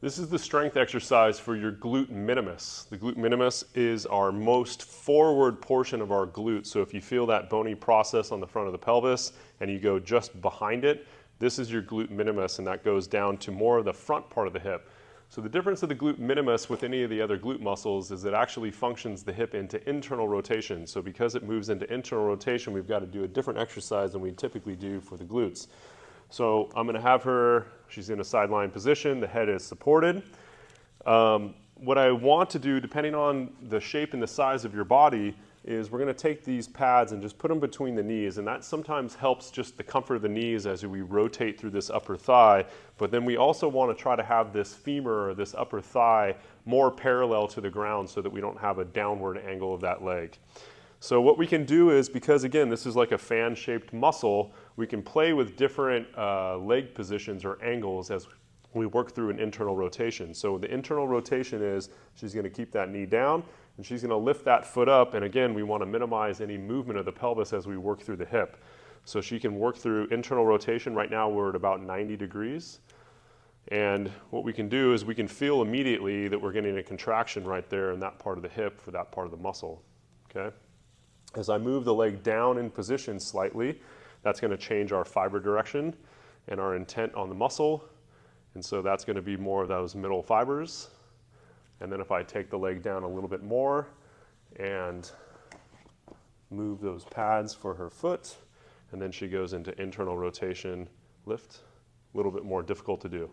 This is the strength exercise for your glute minimus. The glute minimus is our most forward portion of our glute. So if you feel that bony process on the front of the pelvis and you go just behind it, this is your glute minimus, and that goes down to more of the front part of the hip. So the difference of the glute minimus with any of the other glute muscles is it actually functions the hip into internal rotation. So because it moves into internal rotation, we've got to do a different exercise than we typically do for the glutes. So I'm going to have her, she's in a sideline position, the head is supported. What I want to do, depending on the shape and the size of your body, is we're going to take these pads and just put them between the knees, and that sometimes helps just the comfort of the knees as we rotate through this upper thigh. But then we also want to try to have this femur or this upper thigh more parallel to the ground so that we don't have a downward angle of that leg. So what we can do is, because again this is like a fan-shaped muscle, we can play with different leg positions or angles as we work through an internal rotation. So the internal rotation is she's going to keep that knee down and she's going to lift that foot up, and again we want to minimize any movement of the pelvis as we work through the hip. So she can work through internal rotation. Right now we're at about 90 degrees. And what we can do is we can feel immediately that we're getting a contraction right there in that part of the hip for that part of the muscle. Okay? As I move the leg down in position slightly, that's going to change our fiber direction and our intent on the muscle. And so that's going to be more of those middle fibers. And then if I take the leg down a little bit more and move those pads for her foot, and then she goes into internal rotation, lift, a little bit more difficult to do,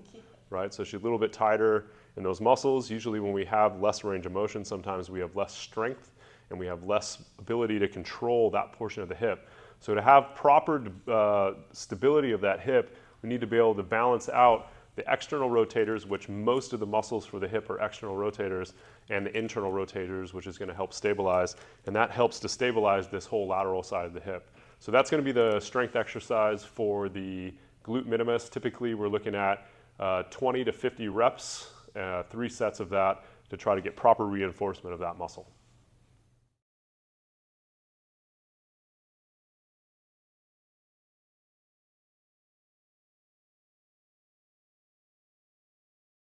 right? So she's a little bit tighter in those muscles. Usually when we have less range of motion, sometimes we have less strength and we have less ability to control that portion of the hip. So to have proper stability of that hip, we need to be able to balance out the external rotators, which most of the muscles for the hip are external rotators, and the internal rotators, which is going to help stabilize, and that helps to stabilize this whole lateral side of the hip. So that's going to be the strength exercise for the glute minimus. Typically we're looking at 20 to 50 reps, 3 sets of that to try to get proper reinforcement of that muscle.